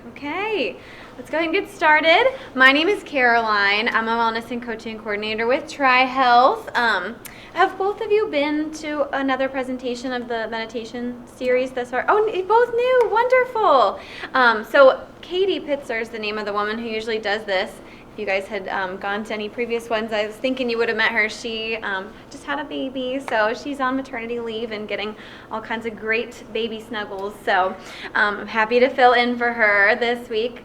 Okay, let's go ahead and get started. My name is Caroline. I'm a wellness and coaching coordinator with TriHealth. Have both of you been to another presentation of the meditation series thus far? Oh, you both knew. Wonderful. So Katie Pitzer is the name of the woman who usually does this. If you guys had gone to any previous ones, I was thinking you would have met her. She just had a baby, so she's on maternity leave and getting all kinds of great baby snuggles. So I'm happy to fill in for her this week.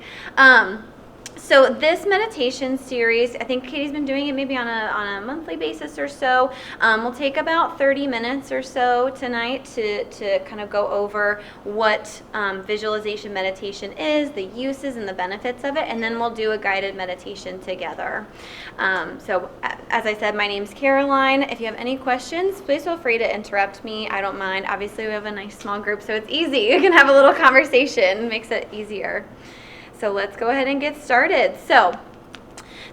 So this meditation series, I think Katie's been doing it maybe on a monthly basis or so. We'll take about 30 minutes or so tonight to kind of go over what visualization meditation is, the uses and the benefits of it, and then we'll do a guided meditation together. So as I said, my name's Caroline. If you have any questions, please feel free to interrupt me. I don't mind. Obviously, we have a nice small group, so it's easy. You can have a little conversation. It makes it easier. So let's go ahead and get started. So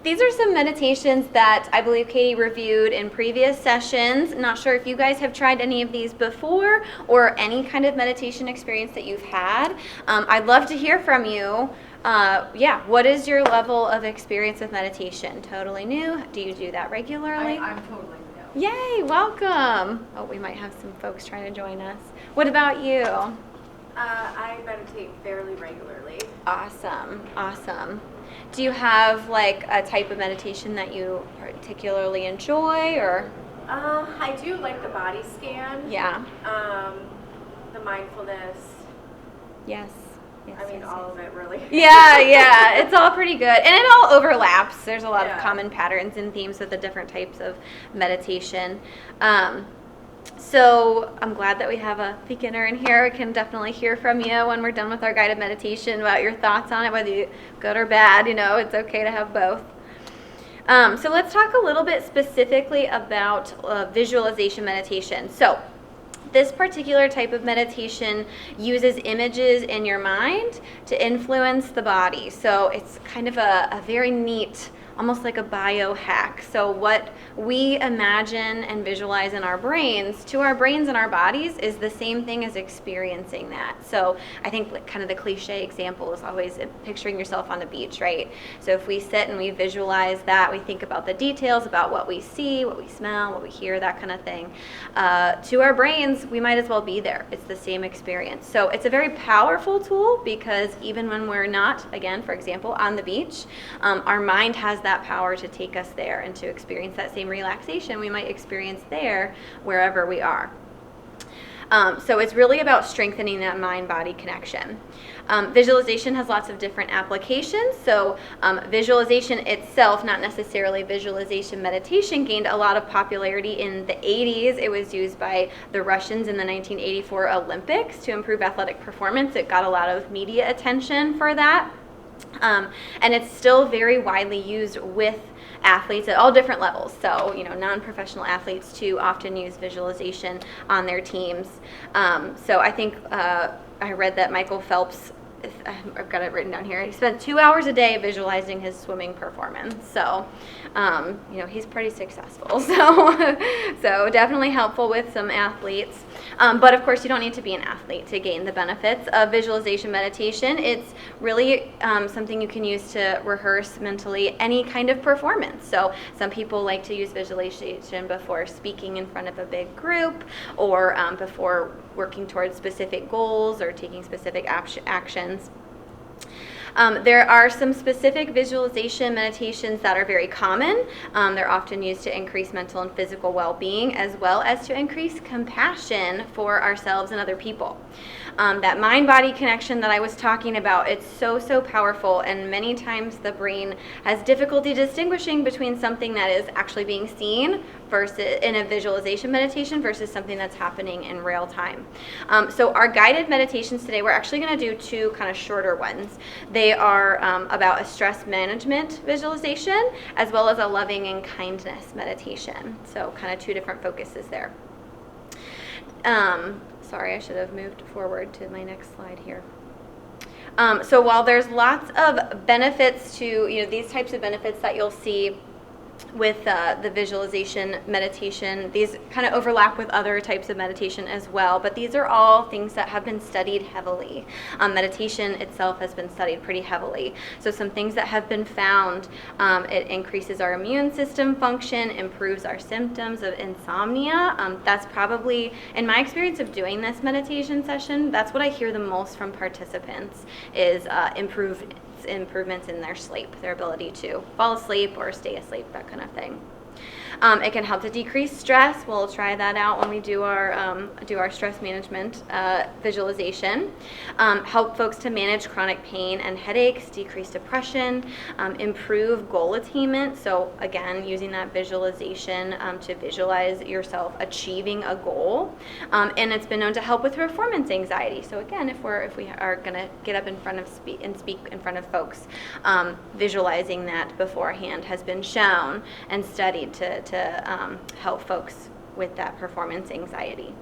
these are some meditations that I believe Katie reviewed in previous sessions. Not sure if you guys have tried any of these before or any kind of meditation experience that you've had. I'd love to hear from you. What is your level of experience with meditation? Totally new? Do you do that regularly? I'm totally new. Yay, welcome. Oh, we might have some folks trying to join us. What about you? I meditate fairly regularly. Awesome. Do you have like a type of meditation that you particularly enjoy, or? I do like the body scan. Yeah. The mindfulness. Yes. All of it really. Yeah, it's all pretty good. And it all overlaps. There's a lot of common patterns and themes with the different types of meditation. So I'm glad that we have a beginner in here. We can definitely hear from you when we're done with our guided meditation about your thoughts on it, whether you good or bad. It's okay to have both. So let's talk a little bit specifically about visualization meditation. So this particular type of meditation uses images in your mind to influence the body. So it's kind of a very neat, almost like a biohack. So what we imagine and visualize in our brains, to our brains and our bodies, is the same thing as experiencing that. So I think kind of the cliche example is always picturing yourself on the beach, right? So if we sit and we visualize that, we think about the details, about what we see, what we smell, what we hear, that kind of thing. To our brains, we might as well be there. It's the same experience. So it's a very powerful tool because even when we're not, again, for example, on the beach, our mind has that power to take us there and to experience that same relaxation we might experience there wherever we are. So it's really about strengthening that mind-body connection. Visualization has lots of different applications. So visualization itself, not necessarily visualization meditation, gained a lot of popularity in the 80s. It was used by the Russians in the 1984 Olympics to improve athletic performance. It got a lot of media attention for that. And it's still very widely used with athletes at all different levels. So, non-professional athletes too often use visualization on their teams. So I think I read that Michael Phelps, I've got it written down here, he spent 2 hours a day visualizing his swimming performance. So, he's pretty successful. So definitely helpful with some athletes. But of course, you don't need to be an athlete to gain the benefits of visualization meditation. It's really something you can use to rehearse mentally any kind of performance. So some people like to use visualization before speaking in front of a big group, or before working towards specific goals or taking specific actions. There are some specific visualization meditations that are very common. They're often used to increase mental and physical well-being, as well as to increase compassion for ourselves and other people. That mind-body connection that I was talking about, it's so powerful, and many times the brain has difficulty distinguishing between something that is actually being seen versus in a visualization meditation versus something that's happening in real time. So our guided meditations today, we're actually going to do two kind of shorter ones. They are about a stress management visualization as well as a loving and kindness meditation. So kind of two different focuses there. Sorry, I should have moved forward to my next slide here. So while there's lots of benefits to, these types of benefits that you'll see with the visualization meditation. These kind of overlap with other types of meditation as well, but these are all things that have been studied heavily. Meditation itself has been studied pretty heavily. So some things that have been found, it increases our immune system function, improves our symptoms of insomnia. That's probably, in my experience of doing this meditation session, that's what I hear the most from participants is improvements in their sleep, their ability to fall asleep or stay asleep, that kind of thing. It can help to decrease stress. We'll try that out when we do our stress management visualization. Help folks to manage chronic pain and headaches, decrease depression, improve goal attainment. So again, using that visualization to visualize yourself achieving a goal, and it's been known to help with performance anxiety. So again, if we are going to get up in front of speak in front of folks, visualizing that beforehand has been shown and studied to help folks with that performance anxiety.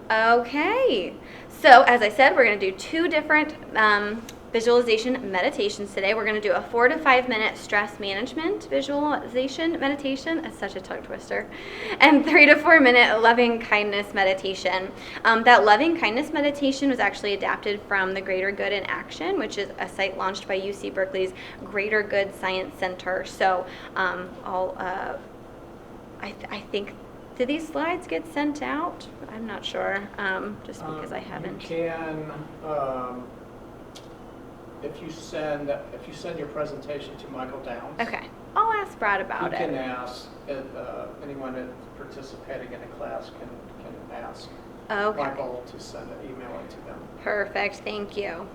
Okay, so as I said, we're going to do 2 different visualization meditations today. We're going to do a 4 to 5 minute stress management visualization meditation. That's such a tongue twister. And 3 to 4 minute loving kindness meditation. That loving kindness meditation was actually adapted from the Greater Good in Action, which is a site launched by UC Berkeley's Greater Good Science Center. So I think, did these slides get sent out? I'm not sure, just because I haven't. You can, if you send your presentation to Michael Downs. Okay, I'll ask Brad about it. You can ask, anyone that's participating in a class can ask Michael to send an email to them. Perfect, thank you.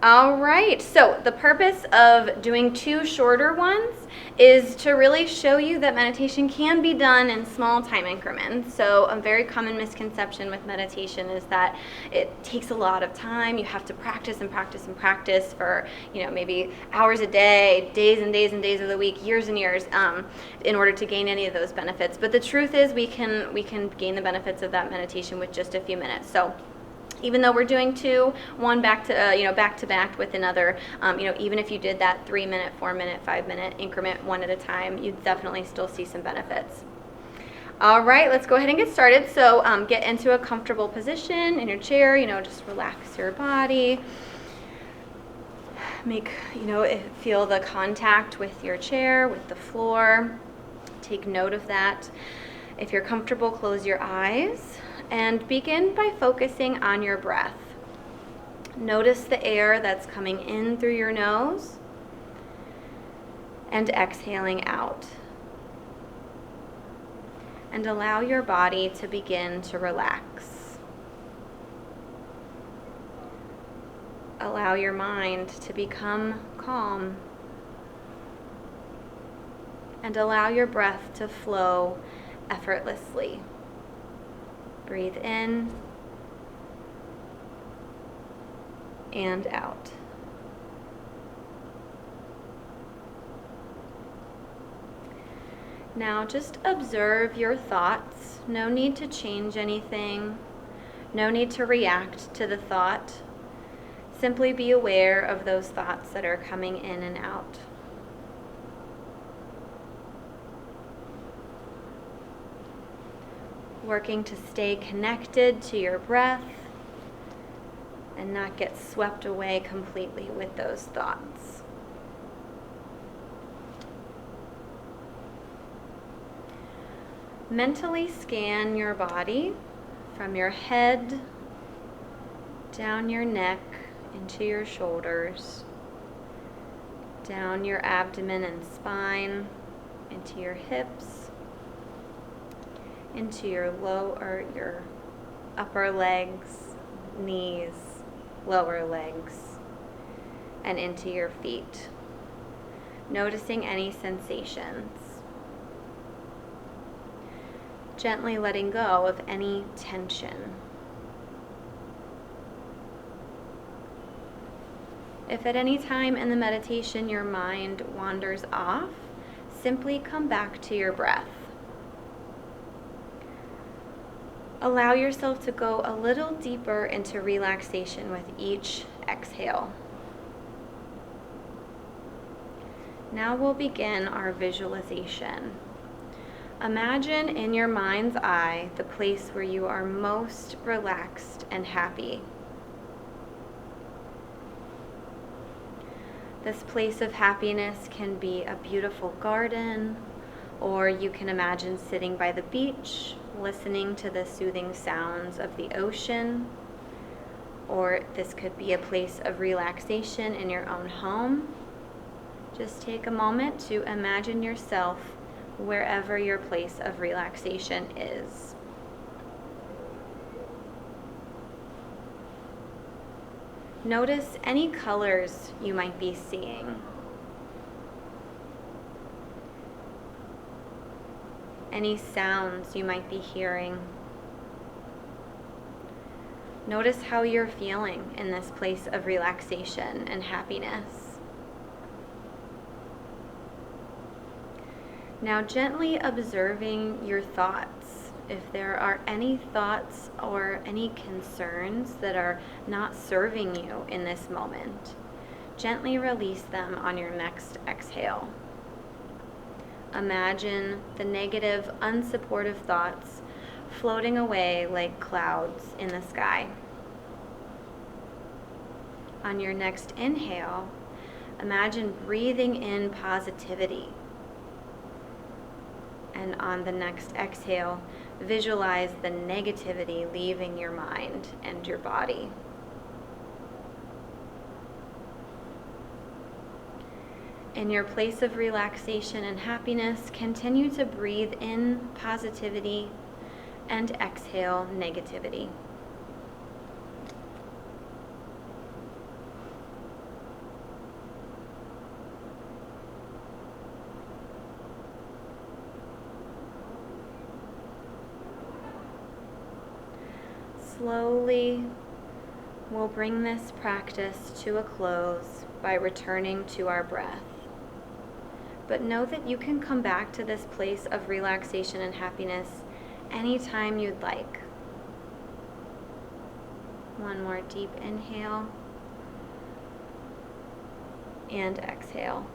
All right, so the purpose of doing 2 shorter ones is to really show you that meditation can be done in small time increments. So a very common misconception with meditation is that it takes a lot of time. You have to practice and practice and practice for, maybe hours a day, days and days and days of the week, years and years, in order to gain any of those benefits. But the truth is we can gain the benefits of that meditation with just a few minutes. So even though we're doing 2, one back to back with another, even if you did that 3 minute, 4 minute, 5 minute increment one at a time, you'd definitely still see some benefits. All right, let's go ahead and get started. So get into a comfortable position in your chair, just relax your body. Feel the contact with your chair, with the floor. Take note of that. If you're comfortable, close your eyes. And begin by focusing on your breath. Notice the air that's coming in through your nose and exhaling out. And allow your body to begin to relax. Allow your mind to become calm. And allow your breath to flow effortlessly. Breathe in and out. Now just observe your thoughts. No need to change anything. No need to react to the thought. Simply be aware of those thoughts that are coming in and out. Working to stay connected to your breath and not get swept away completely with those thoughts. Mentally scan your body from your head down your neck into your shoulders, down your abdomen and spine, into your hips, into your your upper legs, knees, lower legs, and into your feet. Noticing any sensations. Gently letting go of any tension. If at any time in the meditation your mind wanders off, simply come back to your breath. Allow yourself to go a little deeper into relaxation with each exhale. Now we'll begin our visualization. Imagine in your mind's eye the place where you are most relaxed and happy. This place of happiness can be a beautiful garden, or you can imagine sitting by the beach, listening to the soothing sounds of the ocean, or this could be a place of relaxation in your own home. Just take a moment to imagine yourself wherever your place of relaxation is. Notice any colors you might be seeing. Any sounds you might be hearing. Notice how you're feeling in this place of relaxation and happiness. Now gently observing your thoughts. If there are any thoughts or any concerns that are not serving you in this moment, gently release them on your next exhale. Imagine the negative, unsupportive thoughts floating away like clouds in the sky. On your next inhale, imagine breathing in positivity. And on the next exhale, visualize the negativity leaving your mind and your body. In your place of relaxation and happiness, continue to breathe in positivity and exhale negativity. Slowly, we'll bring this practice to a close by returning to our breath. But know that you can come back to this place of relaxation and happiness anytime you'd like. One more deep inhale and exhale.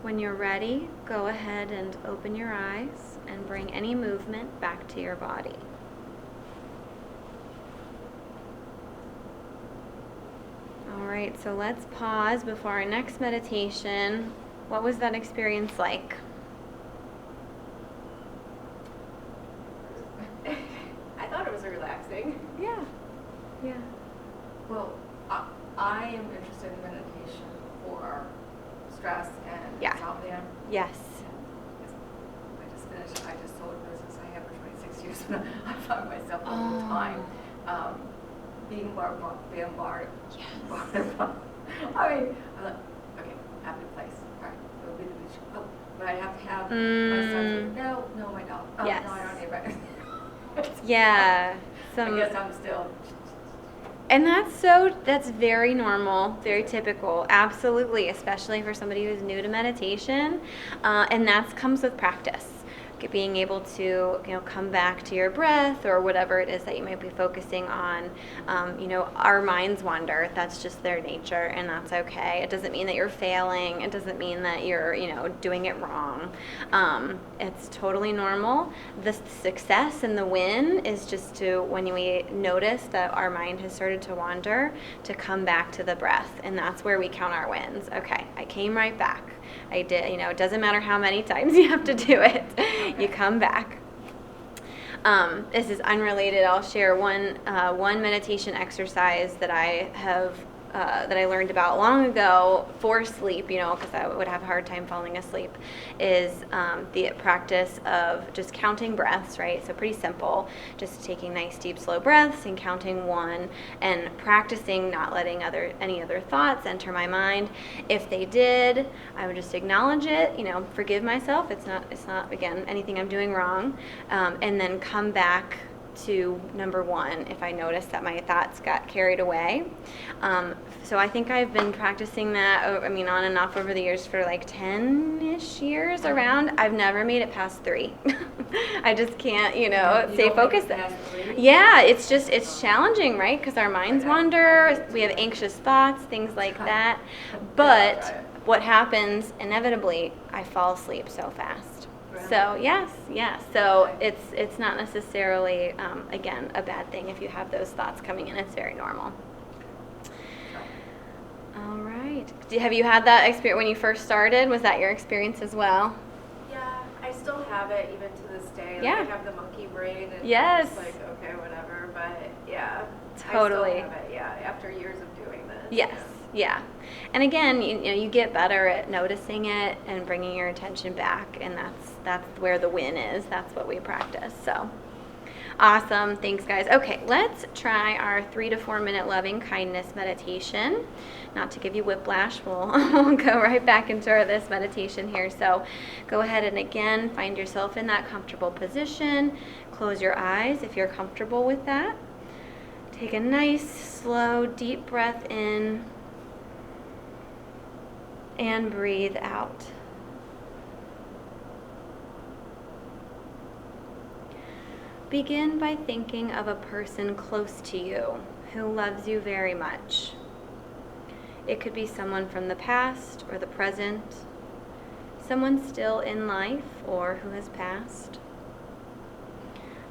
When you're ready, go ahead and open your eyes and bring any movement back to your body. All right, so let's pause before our next meditation. What was that experience like? I thought it was relaxing. Yeah. Well, I am interested in meditation for stress and insomnia. Yes. I just sold a business I have for 26 years, and I find myself all the time being bombarded. Yes. I mean, I'm like, okay, happy place. All right, go be the beach. Oh, but I have to have my son say, no, I don't. Oh, Yes. no, I don't need it. Yeah. I guess I'm still. And that's very normal, very typical, absolutely, especially for somebody who's new to meditation. And that comes with practice. Being able to, come back to your breath or whatever it is that you might be focusing on. Our minds wander. That's just their nature, and that's okay. It doesn't mean that you're failing. It doesn't mean that you're, doing it wrong. It's totally normal. The success and the win is just to, when we notice that our mind has started to wander, to come back to the breath, and that's where we count our wins. Okay, I came right back. I did, it doesn't matter how many times you have to do it. You come back. This is unrelated. I'll share one meditation exercise that I have that I learned about long ago for sleep, because I would have a hard time falling asleep, is the practice of just counting breaths, right? So pretty simple, just taking nice deep slow breaths and counting one, and practicing not letting any other thoughts enter my mind. If they did, I would just acknowledge it, forgive myself. It's not again anything I'm doing wrong, and then come back to number one if I notice that my thoughts got carried away. So I think I've been practicing that, on and off over the years for like 10-ish years around. I've never made it past 3. I just can't, stay focused. Yeah, it's challenging, right? Because our minds wander, we have anxious thoughts, things like that. But what happens inevitably, I fall asleep so fast. So yes. So it's not necessarily, again, a bad thing if you have those thoughts coming in. It's very normal. All right. Have you had that experience when you first started? Was that your experience as well? Yeah, I still have it even to this day. Like, Yeah. I have the monkey brain, and Yes. it's like, okay, whatever. But yeah, Totally. I still have it. Yeah, after years of doing this. Yes. Yeah. And again, you get better at noticing it and bringing your attention back, and that's where the win is. That's what we practice. So awesome. Thanks, guys. Okay, let's try our 3 to 4 minute loving kindness meditation. Not to give you whiplash, we'll go right back into this meditation here. So go ahead and again, find yourself in that comfortable position. Close your eyes if you're comfortable with that. Take a nice, slow, deep breath in and breathe out. Begin by thinking of a person close to you who loves you very much. It could be someone from the past or the present, someone still in life or who has passed.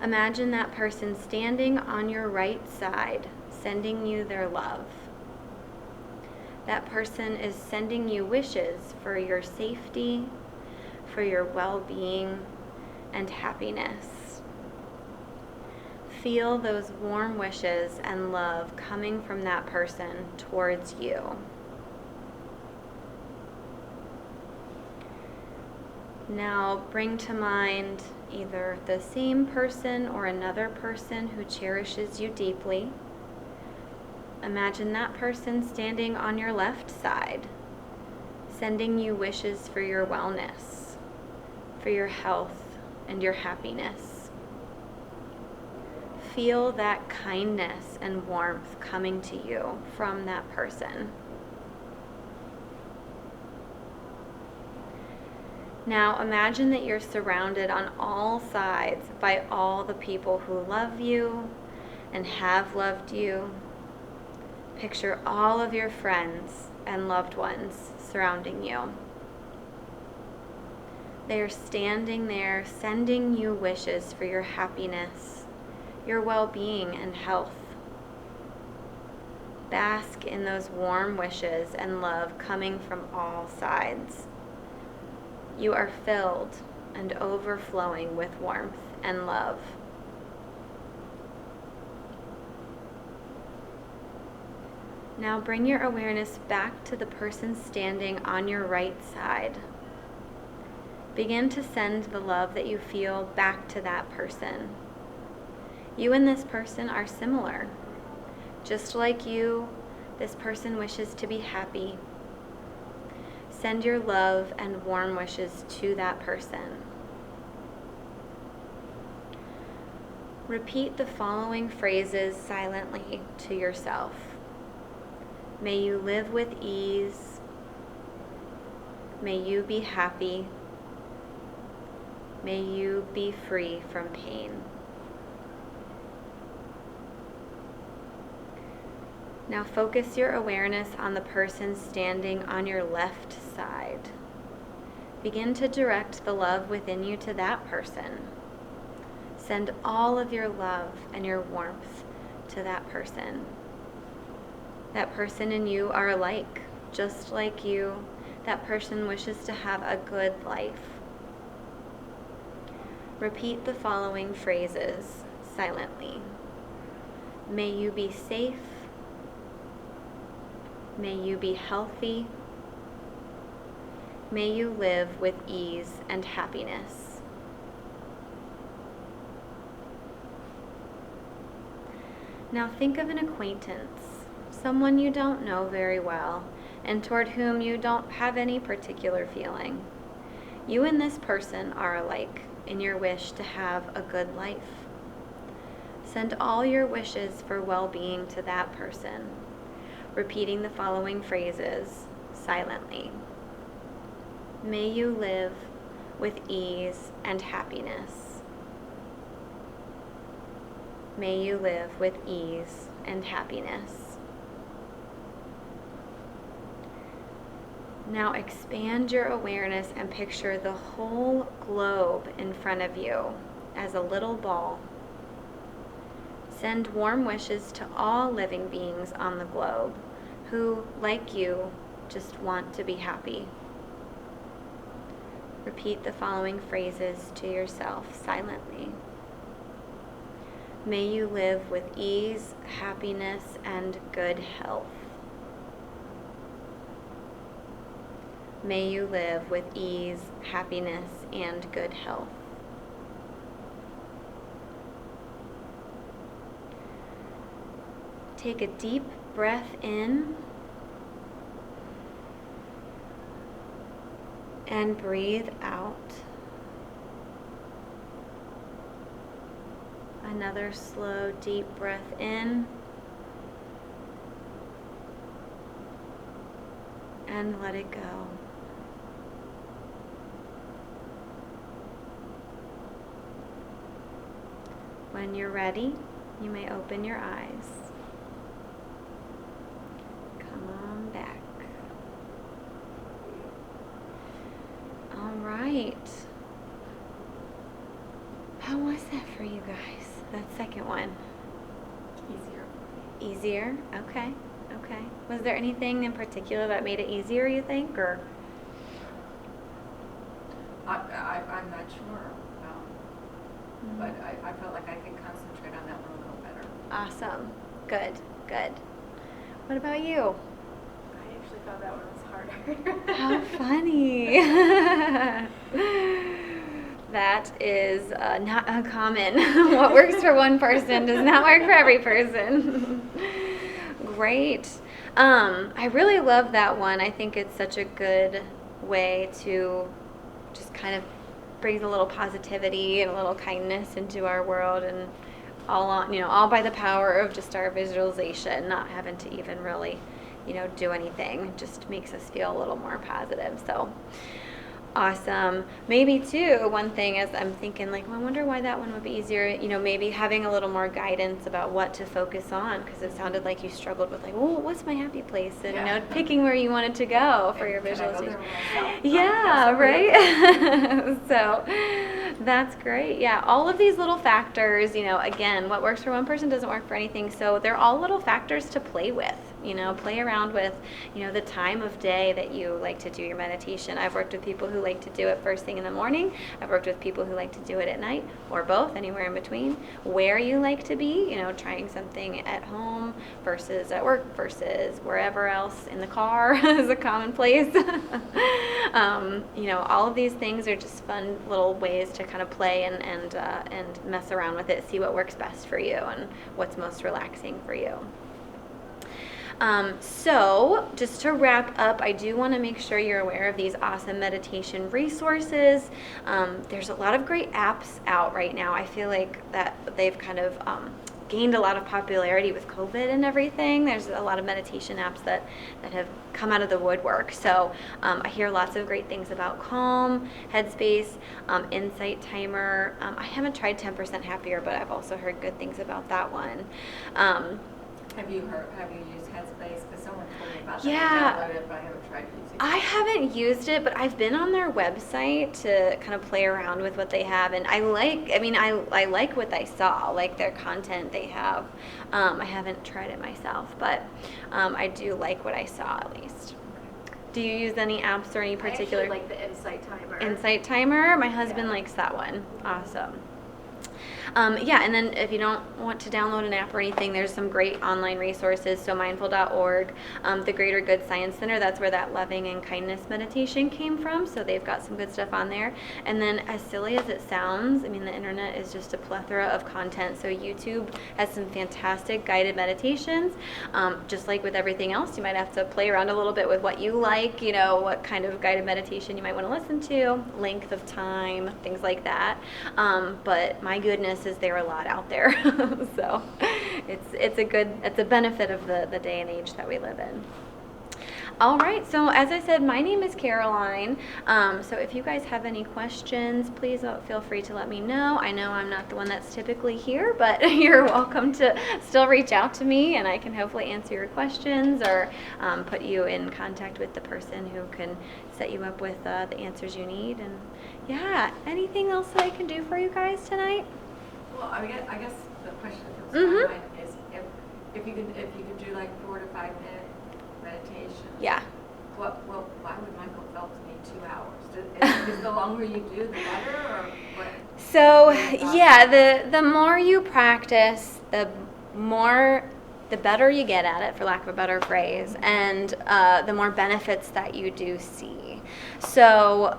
Imagine that person standing on your right side, sending you their love. That person is sending you wishes for your safety, for your well-being, and happiness. Feel those warm wishes and love coming from that person towards you. Now bring to mind either the same person or another person who cherishes you deeply. Imagine that person standing on your left side, sending you wishes for your wellness, for your health, and your happiness. Feel that kindness and warmth coming to you from that person. Now imagine that you're surrounded on all sides by all the people who love you and have loved you. Picture all of your friends and loved ones surrounding you. They are standing there sending you wishes for your happiness, your well-being and health. Bask in those warm wishes and love coming from all sides. You are filled and overflowing with warmth and love. Now bring your awareness back to the person standing on your right side. Begin to send the love that you feel back to that person. You and this person are similar. Just like you, this person wishes to be happy. Send your love and warm wishes to that person. Repeat the following phrases silently to yourself. May you live with ease. May you be happy. May you be free from pain. Now focus your awareness on the person standing on your left side. Begin to direct the love within you to that person. Send all of your love and your warmth to that person. That person and you are alike, just like you. That person wishes to have a good life. Repeat the following phrases silently. May you be safe. May you be healthy. May you live with ease and happiness. Now think of an acquaintance, someone you don't know very well, and toward whom you don't have any particular feeling. You and this person are alike in your wish to have a good life. Send all your wishes for well-being to that person, repeating the following phrases silently. May you live with ease and happiness. May you live with ease and happiness. Now expand your awareness and picture the whole globe in front of you as a little ball. Send warm wishes to all living beings on the globe who, like you, just want to be happy. Repeat the following phrases to yourself silently. May you live with ease, happiness, and good health. May you live with ease, happiness, and good health. Take a deep breath in and breathe out. Another slow, deep breath in and let it go. When you're ready, you may open your eyes. Come on back. All right. How was that for you guys? That second one? Easier? Okay. Okay. Was there anything in particular that made it easier, you think, or? I'm not sure, but I felt like I could concentrate on that one a little better. Awesome. Good. Good. What about you? I actually thought that one was harder. How funny. That is not uncommon. What works for one person does not work for every person. Great. I really love that one. I think it's such a good way to just kind of bring a little positivity and a little kindness into our world, and all by the power of just our visualization, not having to even really, do anything. Just makes us feel a little more positive. So awesome. Maybe too, one thing is I'm thinking I wonder why that one would be easier, maybe having a little more guidance about what to focus on, because it sounded like you struggled with what's my happy place, and picking where you wanted to go for your visualization. Yeah, right? So that's great. Yeah, all of these little factors, again, what works for one person doesn't work for anything, so they're all little factors to play with. Play around with, the time of day that you like to do your meditation. I've worked with people who like to do it first thing in the morning. I've worked with people who like to do it at night, or both, anywhere in between. Where you like to be, trying something at home versus at work versus wherever else, in the car is a common place. All of these things are just fun little ways to kind of play and mess around with it, see what works best for you and what's most relaxing for you. So just to wrap up, I do want to make sure you're aware of these awesome meditation resources. There's a lot of great apps out right now. I feel like that they've kind of gained a lot of popularity with COVID and everything. There's a lot of meditation apps that have come out of the woodwork. So I hear lots of great things about Calm, Headspace, Insight Timer. I haven't tried 10% Happier, but I've also heard good things about that one. Have you used Headspace? Because someone told me about that. Yeah. I downloaded it, but I haven't tried using it. I haven't used it, but I've been on their website to kind of play around with what they have, and I like what I saw, like their content they have. I haven't tried it myself, but I do like what I saw at least. Do you use any apps or any particular? I actually like the Insight Timer. Insight Timer? My husband likes that one. Awesome. And then if you don't want to download an app or anything, there's some great online resources. So mindful.org, the Greater Good Science Center, that's where that loving and kindness meditation came from. So they've got some good stuff on there. And then as silly as it sounds, the internet is just a plethora of content. So YouTube has some fantastic guided meditations. Just like with everything else, you might have to play around a little bit with what you like, what kind of guided meditation you might want to listen to, length of time, things like that. But my goodness, goodness, is there a lot out there. So it's a benefit of the day and age that we live in. All right, so as I said, my name is Caroline. So if you guys have any questions, please feel free to let me know. I know I'm not the one that's typically here, but you're welcome to still reach out to me, and I can hopefully answer your questions or put you in contact with the person who can set you up with the answers you need. And yeah, anything else that I can do for you guys tonight? Well, I guess the question that comes to my mind is if you could do like 4 to 5 minute meditation. Yeah. Why would Michael Phelps need 2 hours? Is the longer you do, the better, or what? So yeah, the more you practice, the better you get at it, for lack of a better phrase, and the more benefits that you do see. So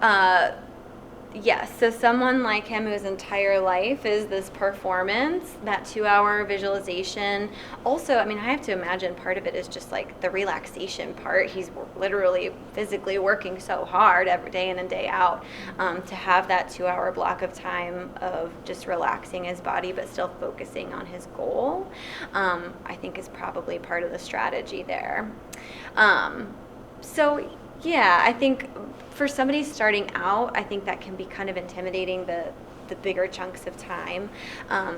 yes, so someone like him whose entire life is this performance, that 2-hour visualization. Also, I mean, I have to imagine part of it is just like the relaxation part. He's literally physically working so hard every day in and day out, to have that 2-hour block of time of just relaxing his body but still focusing on his goal, I think is probably part of the strategy there. So yeah, I think for somebody starting out, I think that can be kind of intimidating, the bigger chunks of time.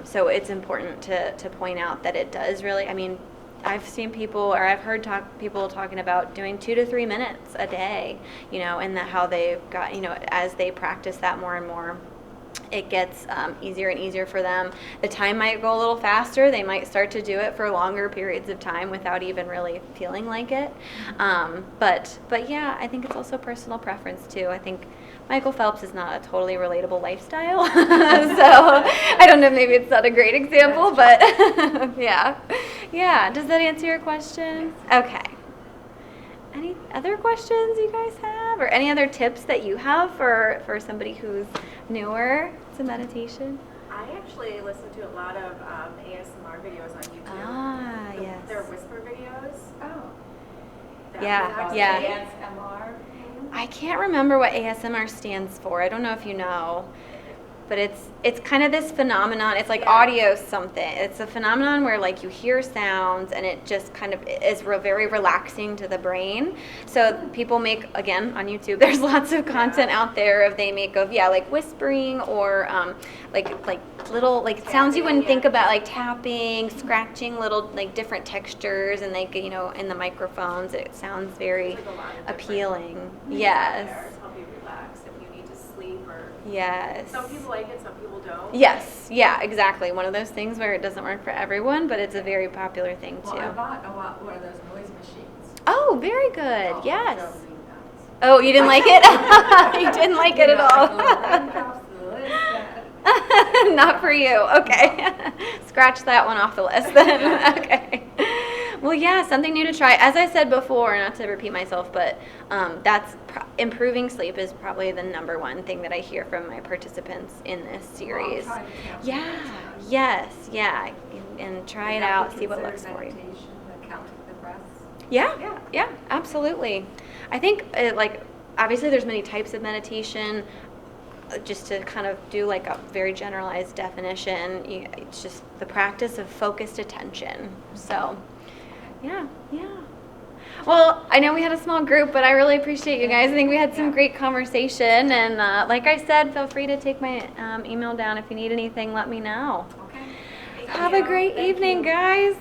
So it's important to point out that it does really, I mean, I've seen people, or I've heard people talking about doing 2 to 3 minutes a day, and that how they've got, as they practice that more and more, it gets easier and easier for them. The time might go a little faster. They might start to do it for longer periods of time without even really feeling like it. But yeah, I think it's also personal preference too. I think Michael Phelps is not a totally relatable lifestyle. So I don't know, maybe it's not a great example, but yeah. Yeah, does that answer your question? Okay. Any other questions you guys have, or any other tips that you have for somebody who's newer to meditation? I actually listen to a lot of ASMR videos on YouTube. Ah, yes. They're whisper videos. Oh. Yeah. ASMR. I can't remember what ASMR stands for. I don't know if you know. But it's kind of this phenomenon. It's like audio something. It's a phenomenon where like you hear sounds and it just kind of is very relaxing to the brain. So people make, again, on YouTube, there's lots of content out there they make of like whispering or like little like sounds you wouldn't think about, like tapping, scratching, little like different textures, and like in the microphones it sounds very appealing. Yes. Yes. Some people like it, some people don't. Yes, yeah, exactly. One of those things where it doesn't work for everyone, but it's a very popular thing too. Well, I bought one of those noise machines. Oh, very good. Oh, yes. so really nuts. Oh, you didn't like it? You didn't like it at all. Not for you. Okay. Scratch that one off the list then. Okay. Well, yeah, something new to try. As I said before, not to repeat myself, but that's improving sleep is probably the number one thing that I hear from my participants in this series. Well, yeah. Yes. Yeah. And try it out. See what works for you. Counting the breaths. Yeah. Absolutely. I think obviously there's many types of meditation. Just to kind of do like a very generalized definition, it's just the practice of focused attention. So, yeah. Well, I know we had a small group, but I really appreciate you guys. I think we had some great conversation, and like I said, feel free to take my email down if you need anything. Let me know. Okay. Have a great evening, guys.